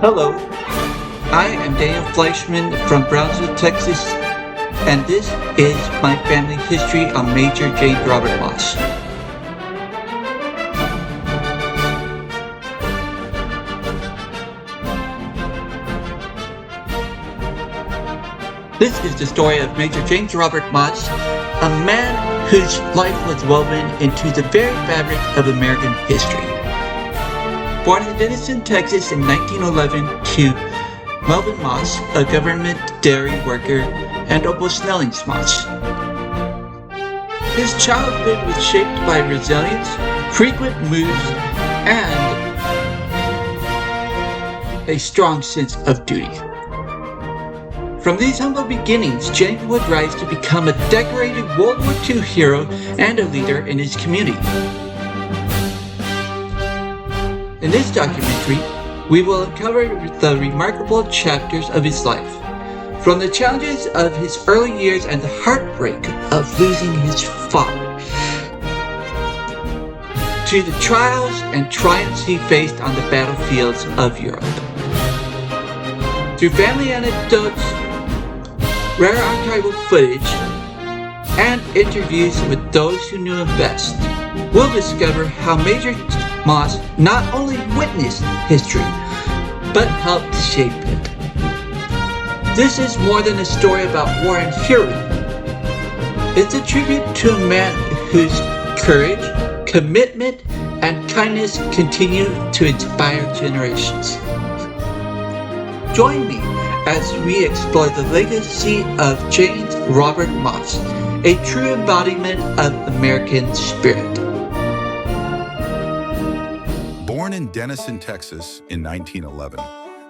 Hello, I am Daniel Fleischmann from Brownsville, Texas, and this is my family history on Major James Robert Moss. This is the story of Major James Robert Moss, a man whose life was woven into the very fabric of American history. Born in Denison, Texas in 1911 to Melvin Moss, a government dairy worker, and Opal Snellings Moss. His childhood was shaped by resilience, frequent moves, and a strong sense of duty. From these humble beginnings, James would rise to become a decorated World War II hero and a leader in his community. In this documentary, we will uncover the remarkable chapters of his life, from the challenges of his early years and the heartbreak of losing his father, to the trials and triumphs he faced on the battlefields of Europe. Through family anecdotes, rare archival footage, and interviews with those who knew him best, we'll discover how Major Moss not only witnessed history, but helped shape it. This is more than a story about war and fury. It's a tribute to a man whose courage, commitment, and kindness continue to inspire generations. Join me as we explore the legacy of James Robert Moss, a true embodiment of American spirit. Born in Denison, Texas in 1911,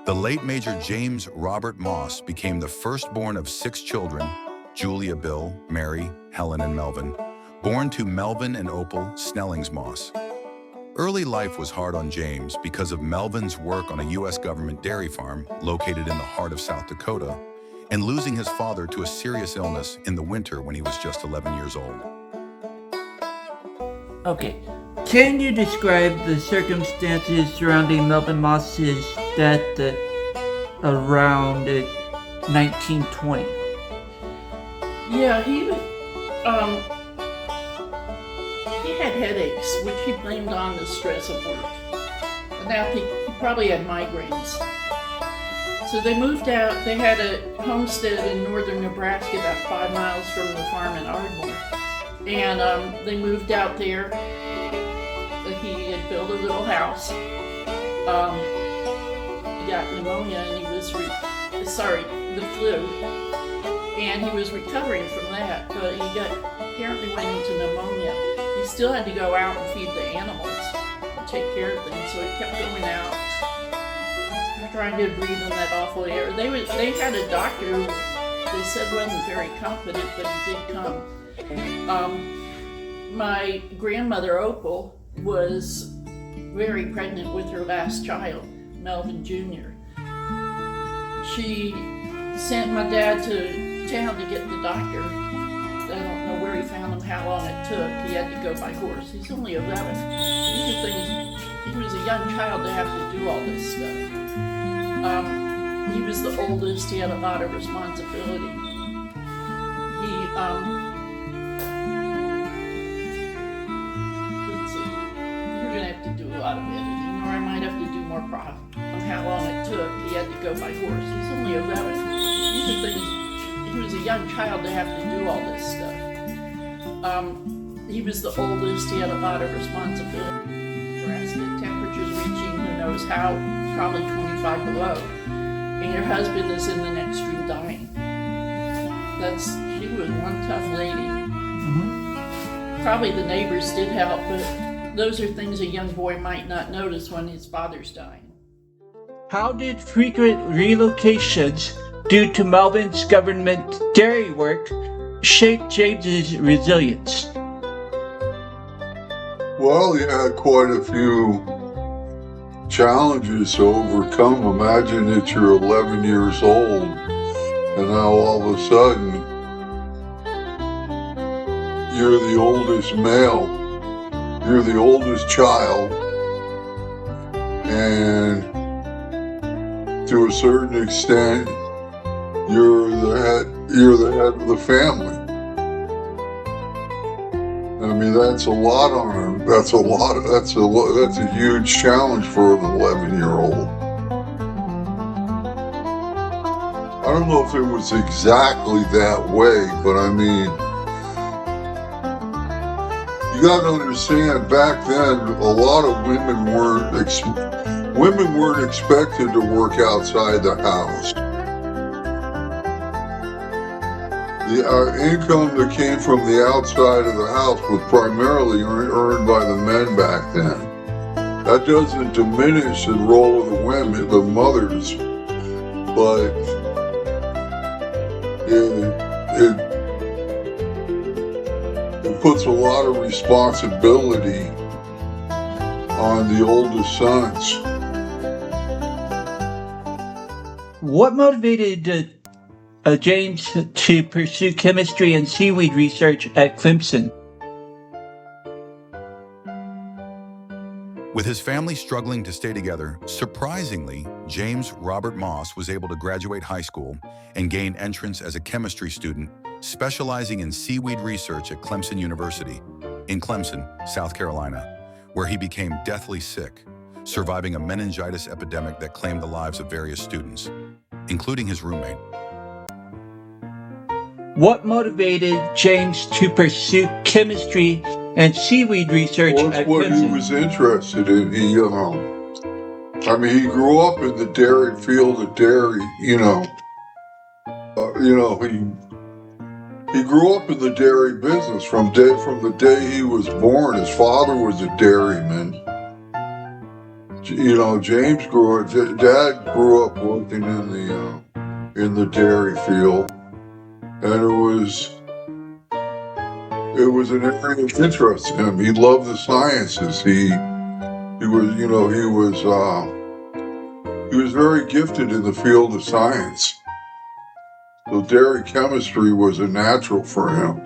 the late Major James Robert Moss became the firstborn of 6 children, Julia, Bill, Mary, Helen, and Melvin, born to Melvin and Opal Snellings Moss. Early life was hard on James because of Melvin's work on a U.S. government dairy farm located in the heart of South Dakota, and losing his father to a serious illness in the winter when he was just 11 years old. Okay, can you describe the circumstances surrounding Melvin Moss's death around 1920? Yeah, he had headaches, which he blamed on the stress of work. And now he probably had migraines. So they moved out. They had a homestead in northern Nebraska, about 5 miles from the farm in Ardmore. And they moved out there. He had built a little house. He got pneumonia and he was, the flu. And he was recovering from that, but he apparently went into pneumonia. He still had to go out and feed the animals and take care of them, so he kept going out, trying to breathe in that awful air. They had a doctor who they said wasn't very confident, but he did come. My grandmother, Opal, was very pregnant with her last child, Melvin Jr. She sent my dad to town to get the doctor. I don't know where he found him, how long it took. He had to go by horse. He's only 11. These are things, he was a young child to have to do all this stuff. He was the oldest. He had a lot of responsibility. Let's see. You're going to have to do a lot of editing, or I might have to do more prop on how long it took. He had to go by horse. He's only 11. These are things, he was a young child to have to do all this stuff. He was the oldest. He had a lot of responsibility. Nebraska, temperatures reaching who knows how, probably 25 below. And your husband is in the next room dying. She was one tough lady. Mm-hmm. Probably the neighbors did help, but those are things a young boy might not notice when his father's dying. How did frequent relocations due to Melvin's government dairy work shape James's resilience? Well, he had quite a few challenges to overcome. Imagine that you're 11 years old and now all of a sudden you're the oldest male, you're the oldest child, and to a certain extent, you're the head of the family. I mean, that's a lot on him. That's a huge challenge for an 11-year-old. I don't know if it was exactly that way, but I mean, you got to understand, back then, a lot of women weren't expected to work outside the house. The income that came from the outside of the house was primarily earned by the men back then. That doesn't diminish the role of the women, the mothers, but it puts a lot of responsibility on the oldest sons. What motivated James to pursue chemistry and seaweed research at Clemson? With his family struggling to stay together, surprisingly, James Robert Moss was able to graduate high school and gain entrance as a chemistry student, specializing in seaweed research at Clemson University in Clemson, South Carolina, where he became deathly sick, surviving a meningitis epidemic that claimed the lives of various students, including his roommate. What motivated James to pursue chemistry and seaweed research Well, at that's what Clemson? he was interested in. He grew up in the dairy field of dairy. He grew up in the dairy business from the day he was born. His father was a dairyman. Dad grew up working in the dairy field, and it was an area of interest to him. He loved the sciences. He was very gifted in the field of science. So dairy chemistry was a natural for him.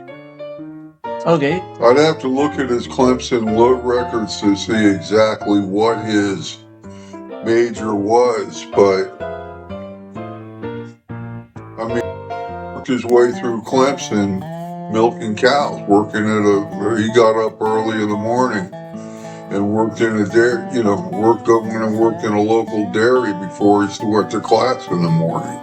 Okay. I'd have to look at his Clemson records to see exactly what his major was, but I mean, he worked his way through Clemson milking cows, he got up early in the morning and worked in a dairy, worked in a local dairy before he went to class in the morning.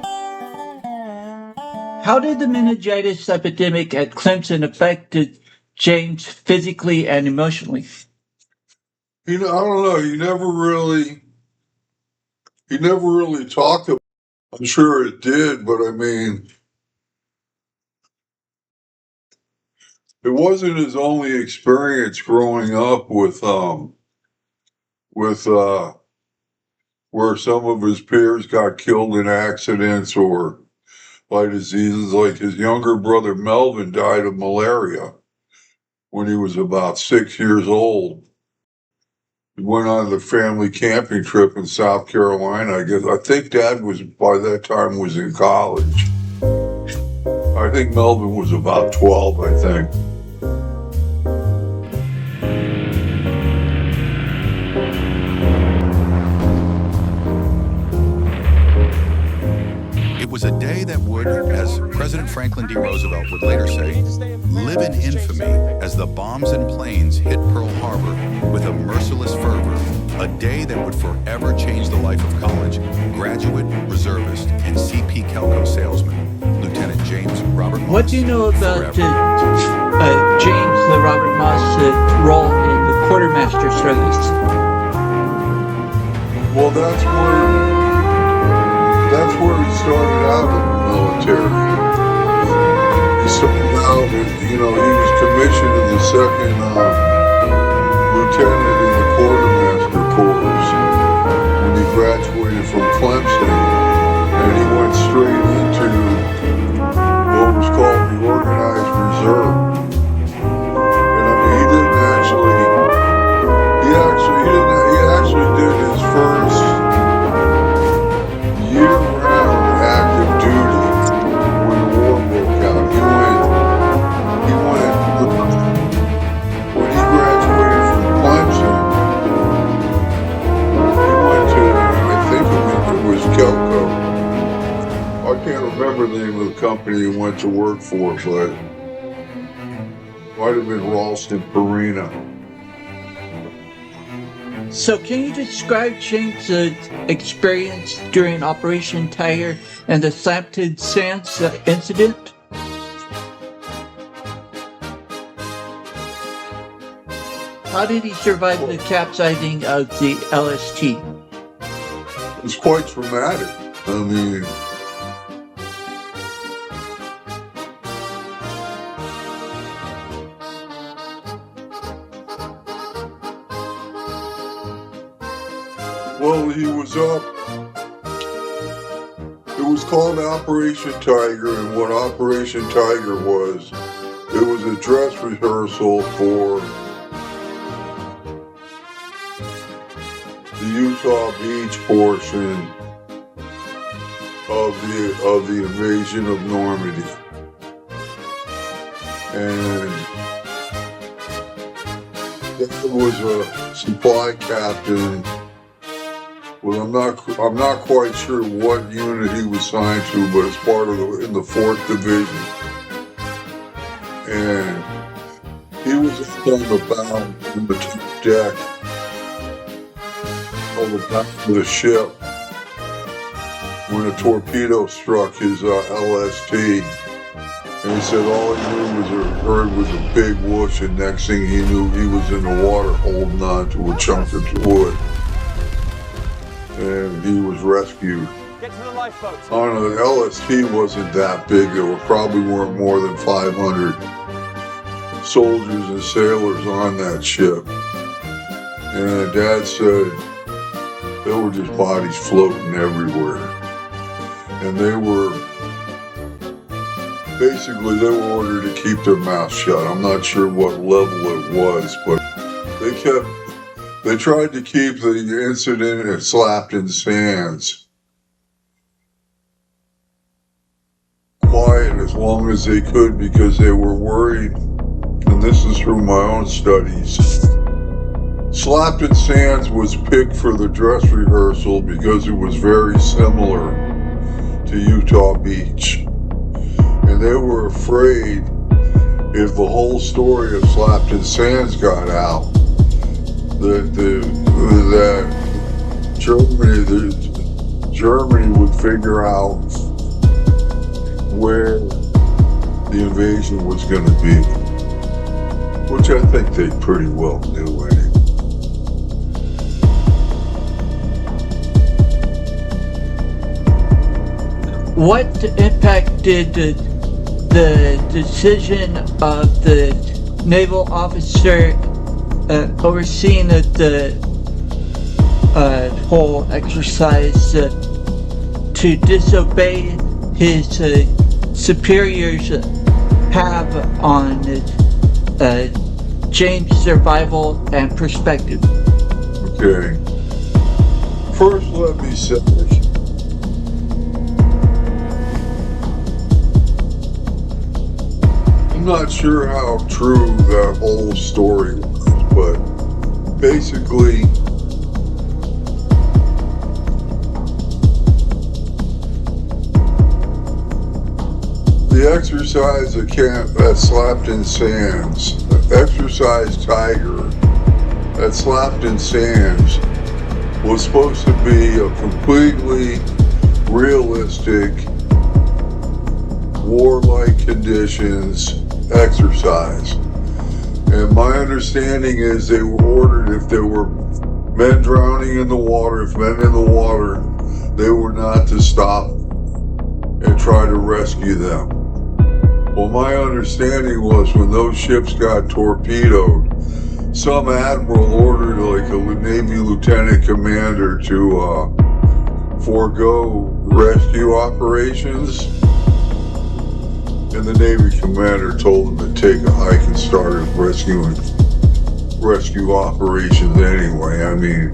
How did the meningitis epidemic at Clemson affect James physically and emotionally? I don't know. He never really talked about it. I'm sure it did, but I mean, it wasn't his only experience growing up with where some of his peers got killed in accidents or by diseases. Like his younger brother Melvin died of malaria when he was about 6 years old. He went on the family camping trip in South Carolina. I think Dad by that time was in college. I think Melvin was about 12, I think. It was a day that would, as President Franklin D. Roosevelt would later say, live in infamy as the bombs and planes hit Pearl Harbor with a merciless fervor, a day that would forever change the life of college graduate, reservist, and CP Kelco salesman, Lieutenant James Robert Moss. What do you know about James Robert Moss' role in the quartermaster struggles? Well, that's where he started out in the military. He started out, he was commissioned as the second lieutenant in the quartermaster corps when he graduated from Clemson, and he went straight into what was called the organized reserve. And I mean, he actually did his first year-round active duty when the war broke out. When he graduated from Clemson, can't remember the name of the company he went to work for, but might have been Ralston Purina. So can you describe James's experience during Operation Tiger and the Slapton Sands incident? How did he survive the capsizing of the LST? It was quite traumatic. I mean, well, he was up. It was called Operation Tiger, and what Operation Tiger was, it was a dress rehearsal for the Utah Beach portion of the invasion of Normandy. And there was a supply captain. Well, I'm not quite sure what unit he was signed to, but it's part of in the 4th Division. And he was on the bow in the top deck of the ship when a torpedo struck his LST. And he said all he heard was a big whoosh, and next thing he knew, he was in the water holding on to a chunk of wood. And he was rescued. Get to the lifeboats. On the LST wasn't that big. There weren't more than 500 soldiers and sailors on that ship. And Dad said there were just bodies floating everywhere. And they were ordered to keep their mouths shut. I'm not sure what level it was, but they tried to keep the incident at Slapton Sands quiet as long as they could because they were worried, and this is through my own studies. Slapton Sands was picked for the dress rehearsal because it was very similar to Utah Beach. And they were afraid if the whole story of Slapton Sands got out, that Germany would figure out where the invasion was going to be, which I think they pretty well knew anyway. What impact did the decision of the naval officer overseeing the whole exercise to disobey his superiors have on James' survival and perspective? Okay. First, let me say, I'm not sure how true that whole story was, but basically, the exercise at Slapton Sands, exercise Tiger at Slapton Sands, was supposed to be a completely realistic, warlike conditions exercise. And my understanding is they were ordered, if there were men drowning in the water, if men in the water, they were not to stop and try to rescue them. Well, my understanding was when those ships got torpedoed, some admiral ordered like a Navy lieutenant commander to forego rescue operations. And the Navy commander told him to take a hike and start rescue operations anyway. I mean,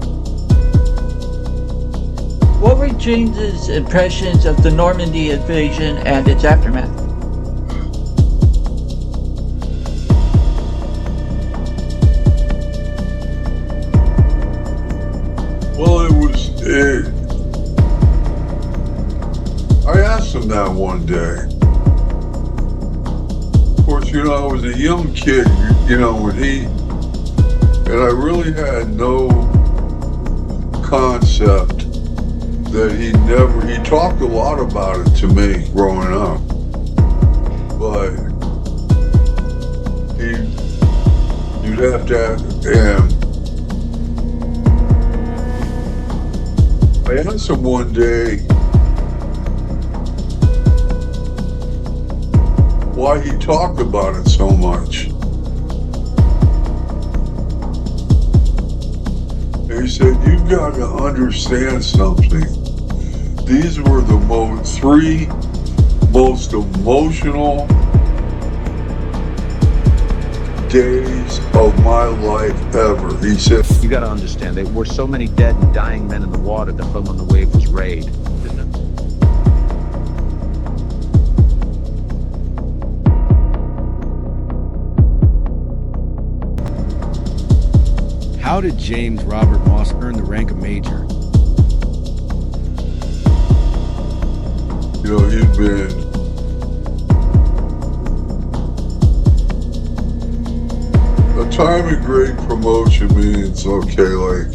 what were James's impressions of the Normandy invasion and its aftermath? Well, I asked asked him that one day. Of course, I was a young kid, and I really had no concept that he talked a lot about it to me growing up. But you'd have to, and I asked him one day why he talked about it so much. And he said, "You've got to understand something. These were the three most emotional days of my life ever." He said, "You got to understand, there were so many dead and dying men in the water. The film on the wave was Raid, didn't it?" How did James Robert Moss earn the rank of major? He'd been a time of great promotion means, okay, like,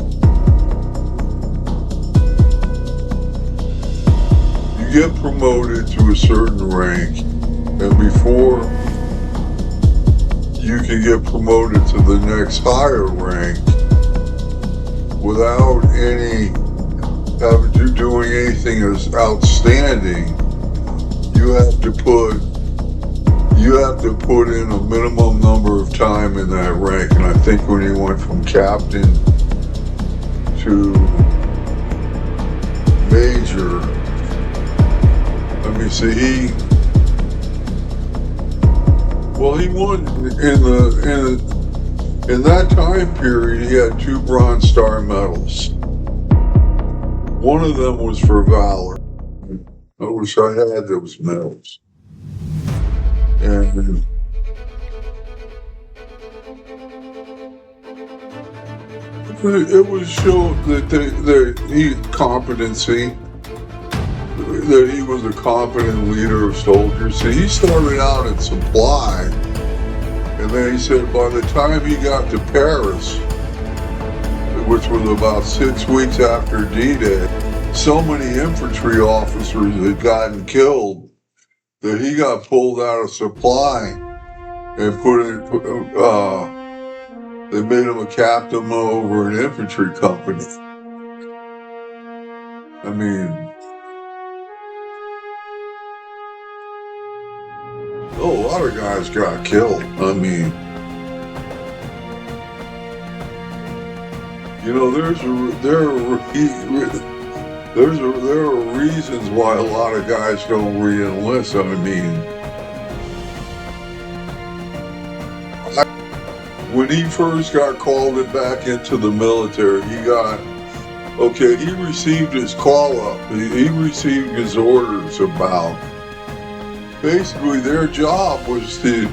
you get promoted to a certain rank, and before you can get promoted to the next higher rank without having to doing anything as outstanding, you have to put in a minimum number of time in that rank. And I think when he went from captain to major, he won in that time period. He had 2 Bronze Star medals. One of them was for valor. I wish I had those medals. And it was shown that he was a competent leader of soldiers. So he started out in supply, and then he said by the time he got to Paris, which was about 6 weeks after D-Day, so many infantry officers had gotten killed that he got pulled out of supply and they made him a captain over an infantry company. A lot of guys got killed. There are reasons why a lot of guys don't re-enlist. When he first got called back into the military, he received his call up. He received his orders about, basically their job was to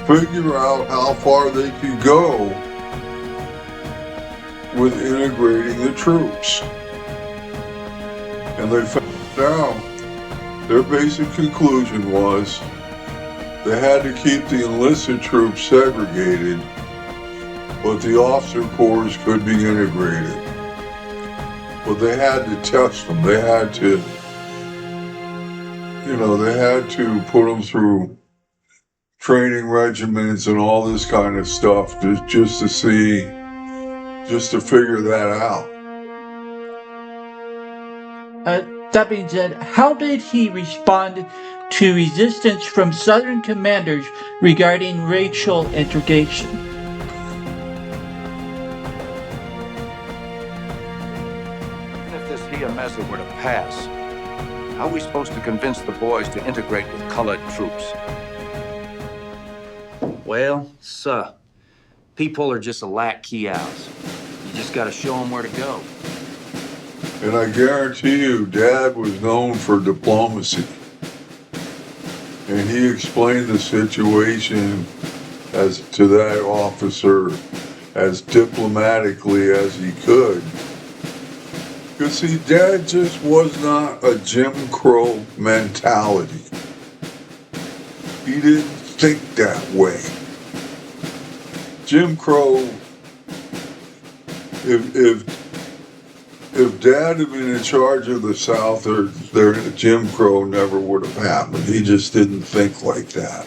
figure out how far they could go with integrating the troops. And they found out their basic conclusion was they had to keep the enlisted troops segregated, but the officer corps could be integrated. But they had to test them. They had to put them through training regiments and all this kind of stuff just to figure that out. That being said, how did he respond to resistance from Southern commanders regarding racial integration? If this here measure were to pass, how are we supposed to convince the boys to integrate with colored troops? Well, sir, people are just a lack kiosks. You just gotta show them where to go. And I guarantee you, Dad was known for diplomacy. And he explained the situation as to that officer as diplomatically as he could. Because see, Dad just was not a Jim Crow mentality. He didn't think that way. Jim Crow, if Dad had been in charge of the South, Jim Crow never would have happened. He just didn't think like that.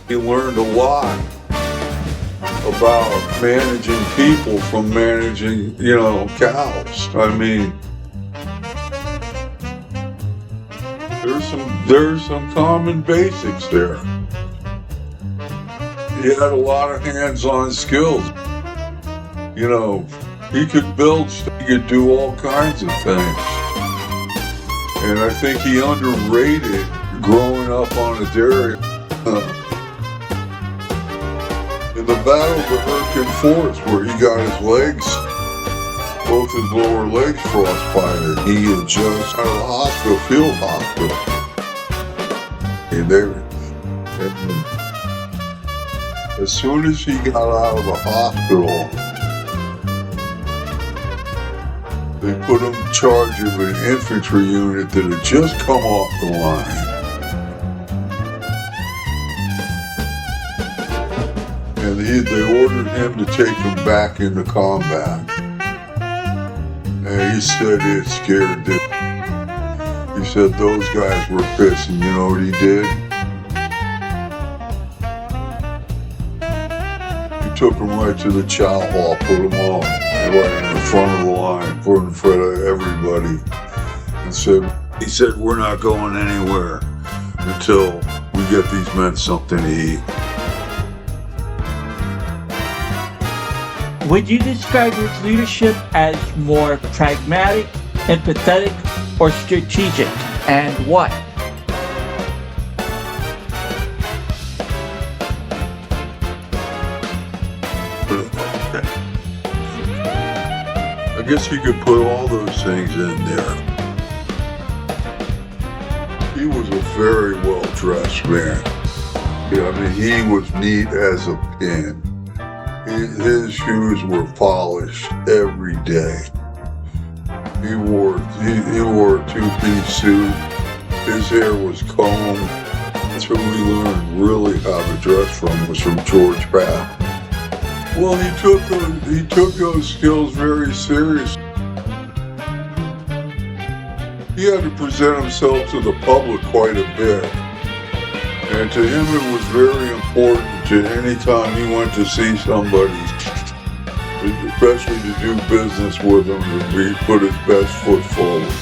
He learned a lot about managing people from managing, cows. I mean, there's some common basics there. He had a lot of hands-on skills. He could build stuff, he could do all kinds of things. And I think he underrated growing up on a dairy. In the Battle of the Hurricane Forest, where he got his legs, both his lower legs frostbite, he had just out of the hospital, field hospital. And as soon as he got out of the hospital, they put him in charge of an infantry unit that had just come off the line. And they ordered him to take him back into combat. And he said it scared him. He said those guys were pissed, and you know what he did? He took them right to the chow hall, put them all right in the front of the line, put in front of everybody, and he said, we're not going anywhere until we get these men something to eat. Would you describe his leadership as more pragmatic, empathetic, or strategic, and why? I guess you could put all those things in there. He was a very well-dressed man. I mean, he was neat as a pin. His shoes were polished every day. He wore a two-piece suit. His hair was combed. That's what we learned really how to dress from, was from George Papp. Well, he took those skills very seriously. He had to present himself to the public quite a bit. And to him it was very important to any time he went to see somebody, especially to do business with him, to put his best foot forward.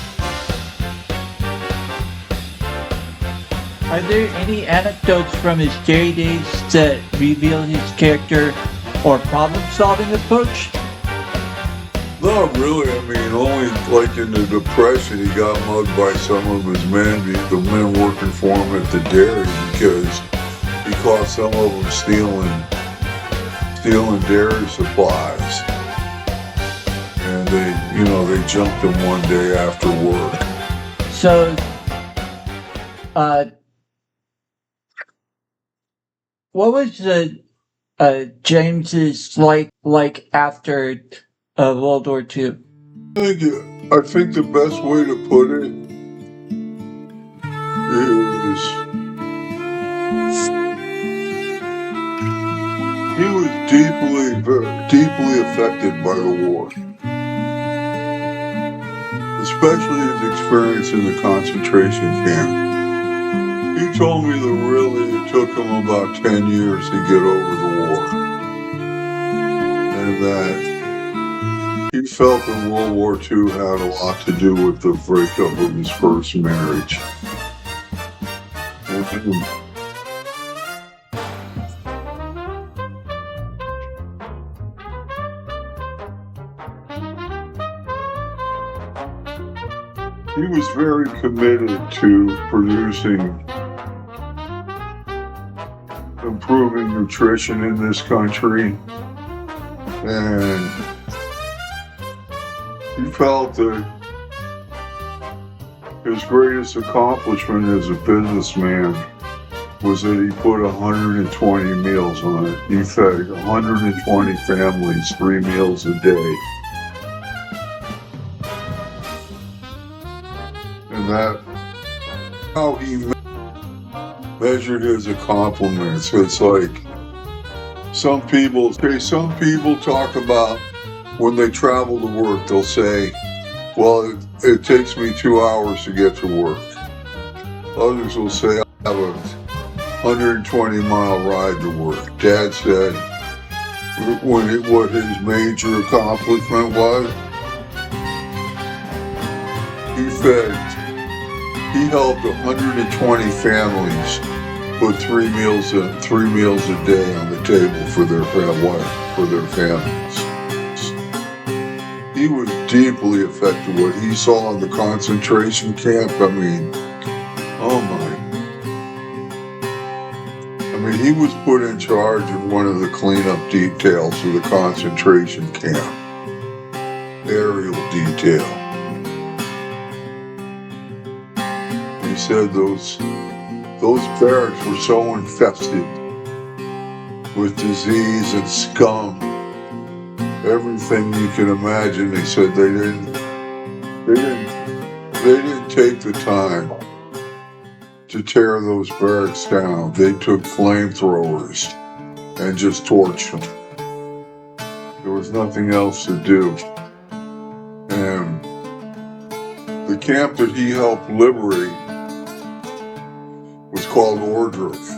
Are there any anecdotes from his dairy days that reveal his character or problem-solving approach? Not really. I mean, only like in the Depression, he got mugged by some of his men, the men working for him at the dairy, because he caught some of them stealing dairy supplies. And they jumped him one day after work. So, what was James's like after World War II? I think the best way to put it is he was deeply affected by the war, especially his experience in the concentration camp. He told me that really it took him about 10 years to get over the war, and that he felt that World War II had a lot to do with the breakup of his first marriage. He was very committed to improving nutrition in this country, and he felt that his greatest accomplishment as a businessman was that he put 120 meals on it. He fed 120 families 3 meals a day. that how he measured his accomplishments. It's like some people talk about when they travel to work, they'll say, well, it takes me 2 hours to get to work. Others will say, I have a 120-mile ride to work. Dad said what his major accomplishment was. He helped 120 families put three meals a day on the table for their families. He was deeply affected. What he saw in the concentration camp, he was put in charge of one of the cleanup details of the concentration camp. Aerial detail. He said those barracks were so infested with disease and scum. Everything you can imagine. He said they didn't take the time to tear those barracks down. They took flamethrowers and just torched them. There was nothing else to do. And the camp that he helped liberate was called Ordruff.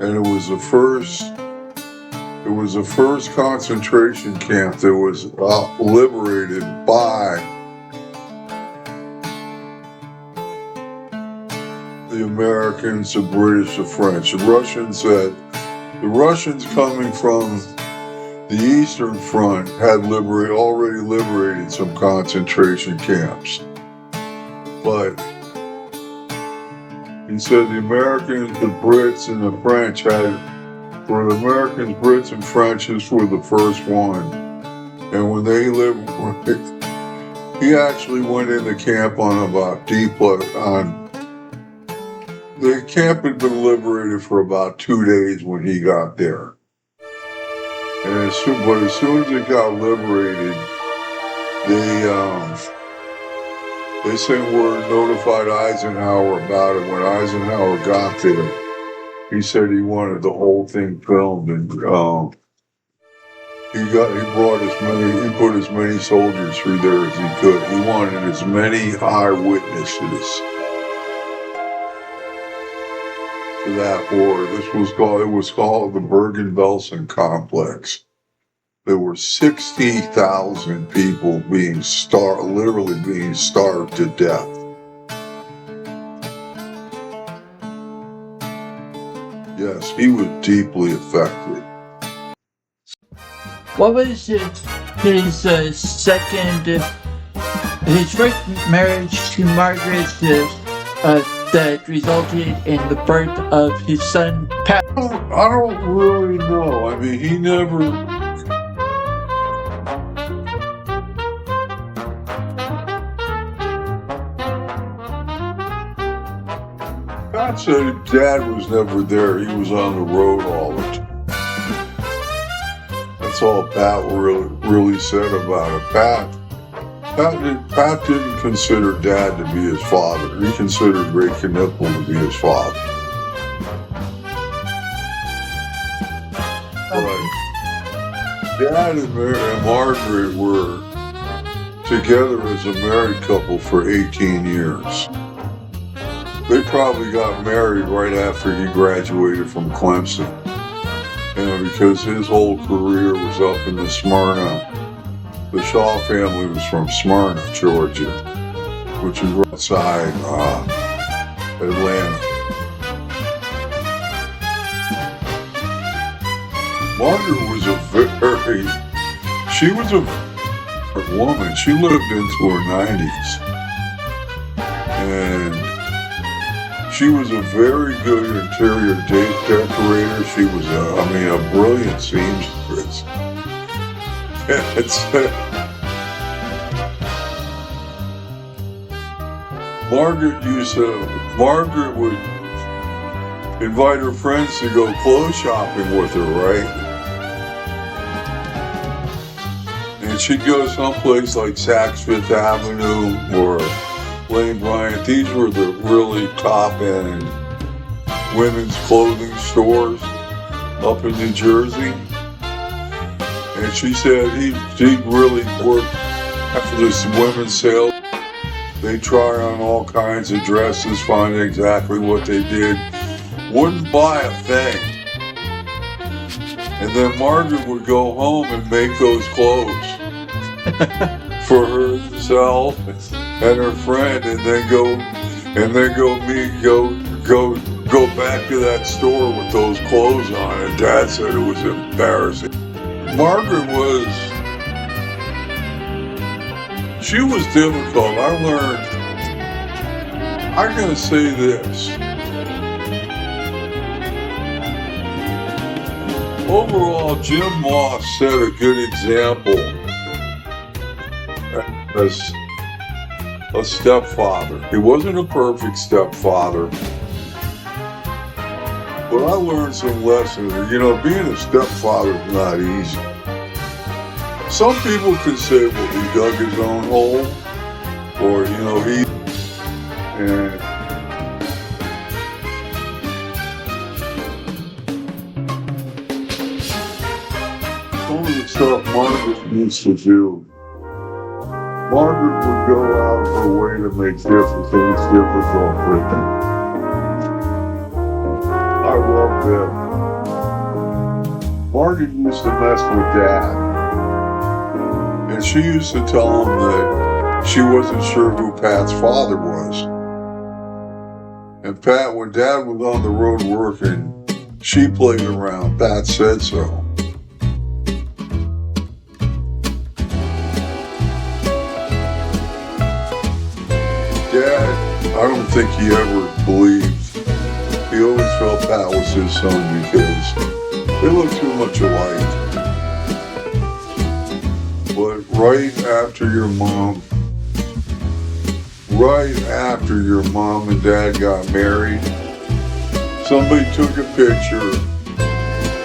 And it was the first concentration camp that was liberated by the Americans, the British, the French. The Russians coming from the Eastern Front had already liberated some concentration camps. But he said the Americans, the Brits, and the French for the Americans, Brits, and French, this were the first one. And when he actually went into camp the camp had been liberated for about 2 days when he got there. And as soon as it got liberated, they sent word, notified Eisenhower about it. When Eisenhower got there, he said he wanted the whole thing filmed, and he put as many soldiers through there as he could. He wanted as many eyewitnesses to that war. It was called the Bergen-Belsen complex. There were 60,000 people literally being starved to death. Yes, he was deeply affected. What was his first marriage to Margaret that resulted in the birth of his son, Pat? I don't really know. He never... Pat said Dad was never there. He was on the road all the time. That's all Pat really said about it. Pat didn't consider Dad to be his father. He considered Ray Knippel to be his father. But Dad and Margaret were together as a married couple for 18 years. They probably got married right after he graduated from Clemson. Because his whole career was up in the Smyrna. The Shaw family was from Smyrna, Georgia, which is outside Atlanta. Margaret was she was a woman. She lived into her 90s. And she was a very good interior decorator. She was a brilliant seamstress. Margaret would invite her friends to go clothes shopping with her, right? And she'd go someplace like Saks Fifth Avenue or Lane Bryant, these were the really top-end women's clothing stores up in New Jersey. And she said he'd really work after this women's sale. They try on all kinds of dresses, find exactly what they did. Wouldn't buy a thing. And then Margaret would go home and make those clothes for herself and her friend, and then go back to that store with those clothes on. And Dad said it was embarrassing. Margaret she was difficult. I'm going to say this. Overall, Jim Moss set a good example as a stepfather. He wasn't a perfect stepfather, but I learned some lessons. You know, being a stepfather is not easy. Some people can say, well, he dug his own hole, or, you know, and some of the stuff Margaret used to do. Margaret would go out of her way to make different things difficult with him. I love that. Margaret used to mess with Dad. And she used to tell him that she wasn't sure who Pat's father was. And Pat, when Dad was on the road working, she played around. Pat said so. Dad, I don't think he ever believed. He always felt Pat was his son because they looked too much alike. But right after your mom and Dad got married, somebody took a picture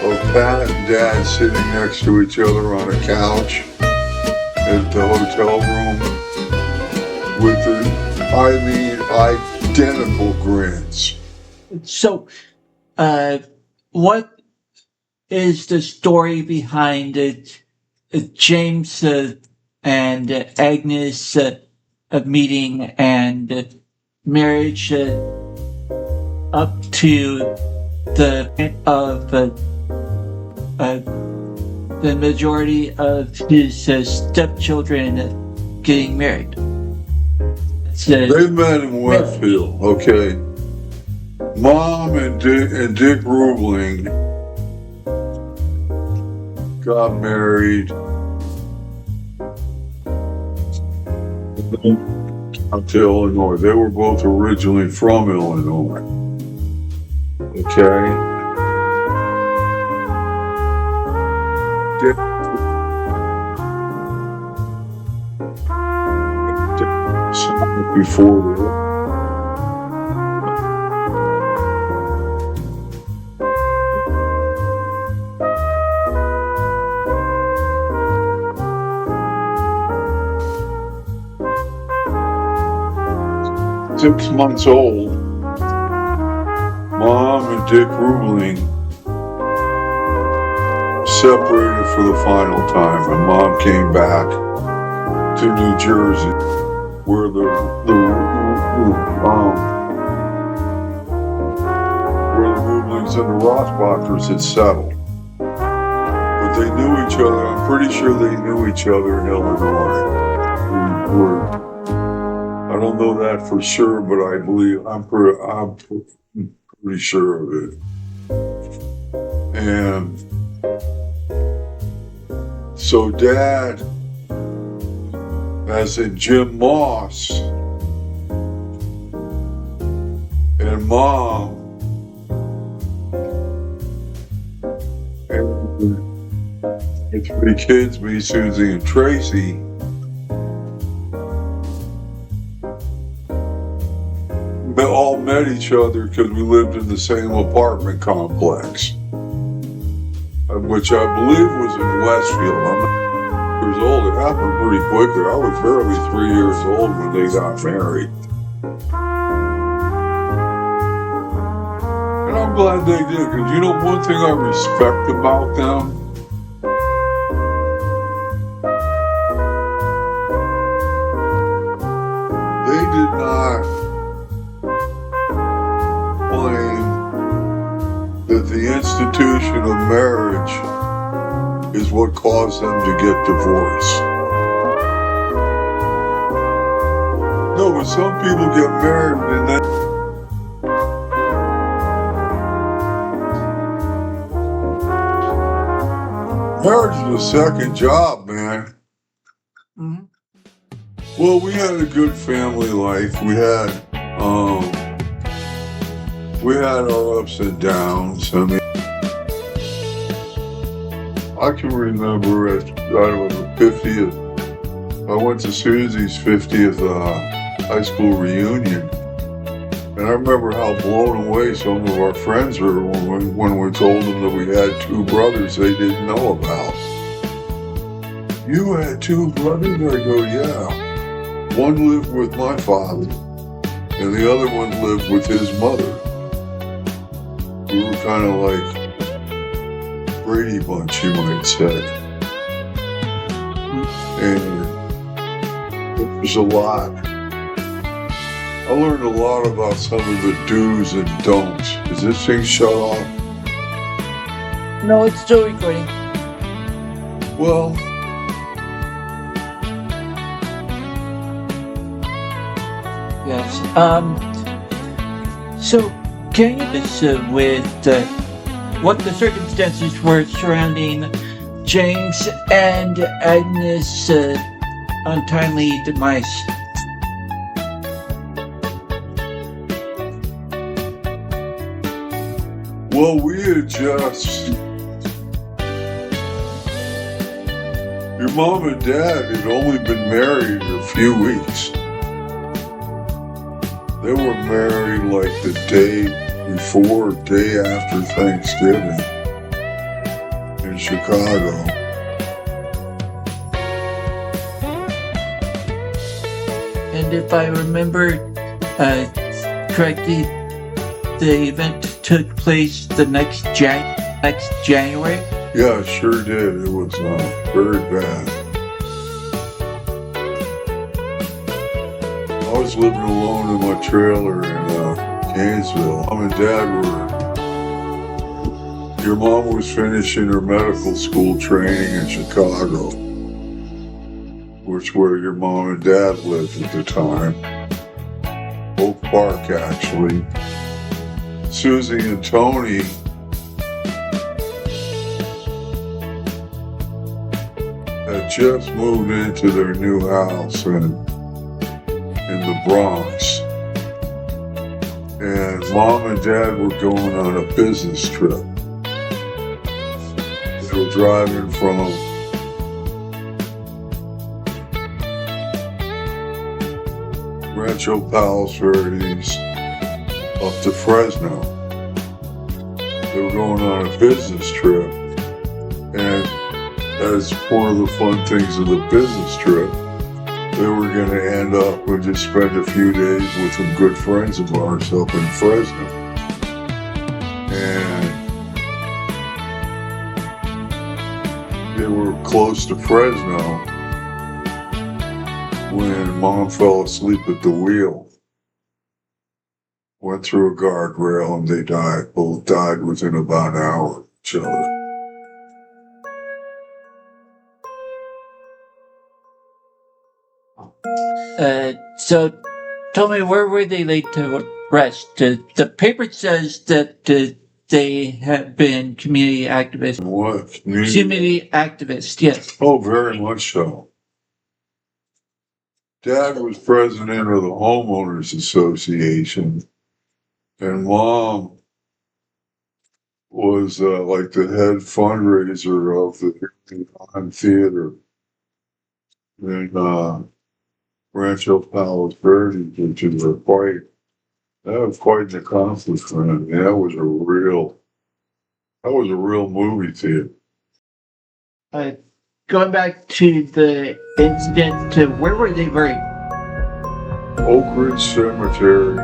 of Pat and Dad sitting next to each other on a couch at the hotel room with identical grins. So, what is the story behind James and Agnes meeting and marriage up to the majority of his stepchildren getting married? They met in Westfield, okay. Mom and Dick Rubling got married to Illinois. They were both originally from Illinois. Okay? Before that. Six months old, Mom and Dick Rubling separated for the final time, and Mom came back to New Jersey, where the Rublings and the Rothbachers had settled. But they knew each other. I'm pretty sure they knew each other in Illinois. I don't know that for sure, but I'm pretty sure of it. And so Dad, as in Jim Moss, and Mom, and the three kids, me, Susie, and Tracy, all met each other because we lived in the same apartment complex, which I believe was in Westfield. I'm not years old. It happened pretty quickly. I was barely 3 years old when they got married. And I'm glad they did, because you know one thing I respect about them? They did not claim that the institution of marriage is what caused them to get divorced. No, but some people get married and then marriage is a second job, man. Mhm. Well, we had a good family life. We had our ups and downs. I mean, I can remember at, I don't know, the 50th, I went to Susie's 50th high school reunion. And I remember how blown away some of our friends were when we told them that we had two brothers they didn't know about. You had two brothers? I go, yeah. One lived with my father, and the other one lived with his mother. We were kind of like Brady Bunch, you might say. And it was a lot. I learned a lot about some of the do's and don'ts. Is this thing shut off? No, it's still recording. Well, Yes. So, can you just with what the circumstances were surrounding James and Agnes' untimely demise? well, we had just... Your mom and dad had only been married a few weeks. They were married like the day before, day after Thanksgiving in Chicago. And if I remember correctly, the event took place the next January. Yeah, it sure did. It was very bad. I was living alone in my trailer in Gainesville. Mom and Dad were... Your mom was finishing her medical school training in Chicago, which is where your mom and dad lived at the time. Oak Park, actually. Susie and Tony had just moved into their new house in the Bronx. And Mom and Dad were going on a business trip. They were driving from Rancho Palos Verdes up to Fresno. They were going on a business trip, and as one of the fun things of the business trip, they were going to end up and just spend a few days with some good friends of ours up in Fresno. And they were close to Fresno when Mom fell asleep at the wheel. Went through a guardrail and they died. Both died within about an hour of each other. So, tell me, where were they laid to rest? The paper says that they have been community activists. What? Community activists, yes. Oh, very much so. Dad was president of the Homeowners Association, and Mom was like the head fundraiser of the Theater in Rancho Palos Verdes, which is that was quite an accomplishment. That was a real movie theater. Going back to the incident, where were they buried? Oak Ridge Cemetery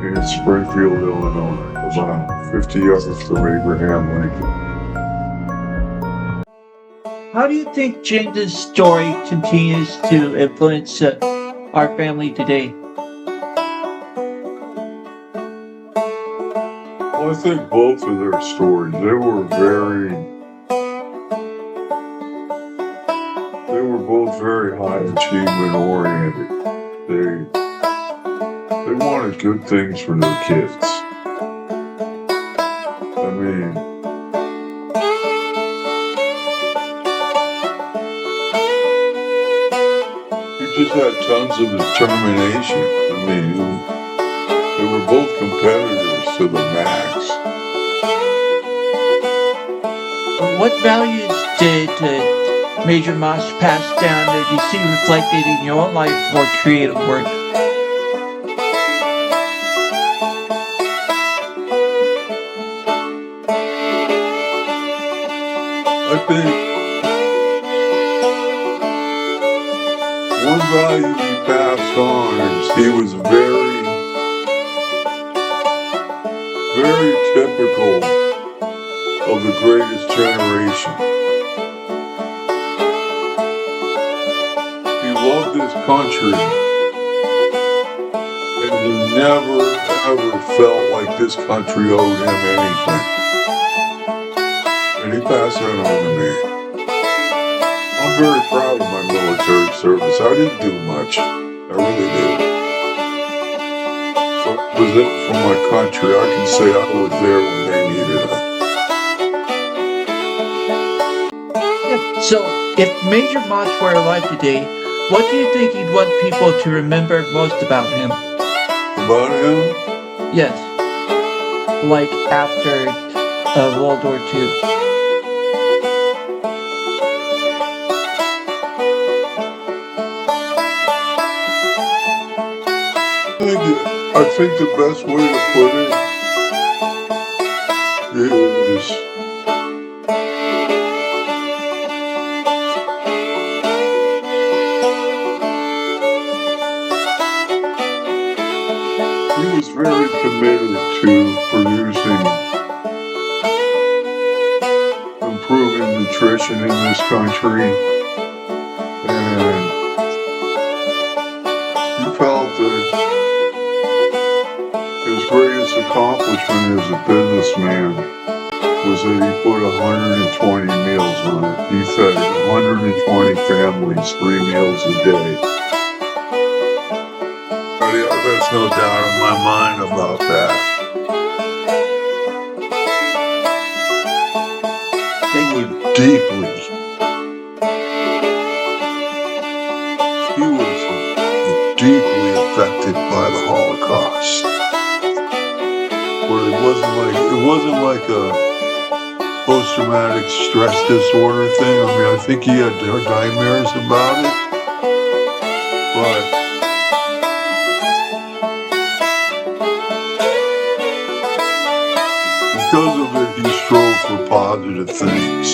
in Springfield, Illinois, about 50 yards from Abraham Lincoln. How do you think James's story continues to influence our family today? Well, I think both of their stories, they were both very high achievement oriented. They wanted good things for their kids. I mean, he just had tons of determination. I mean, they were both competitors to the max. What values did Major Moss pass down that you see reflected in your own life or creative work? I think one value he passed on is he was very, very typical of the greatest generation. He loved his country, and he never, ever felt like this country owed him anything. And he passed that on to me. I'm very proud of my military service. I didn't do much. I really did. But I was there for my country. I can say I was there when they needed us. So, if Major Moss were alive today, what do you think he'd want people to remember most about him? About him? Yes. Like after World War II. I think the best way to put it is he was very committed to producing, improving nutrition in this country, and he felt that his greatest accomplishment as a businessman was that he put 120 meals on it. He fed 120 families 3 meals a day. But yeah, there's no doubt in my mind about that. He was deeply affected by the Holocaust. Where it wasn't like a post-traumatic stress disorder thing. I mean, I think he had nightmares about it, but because of it, he strove for positive things.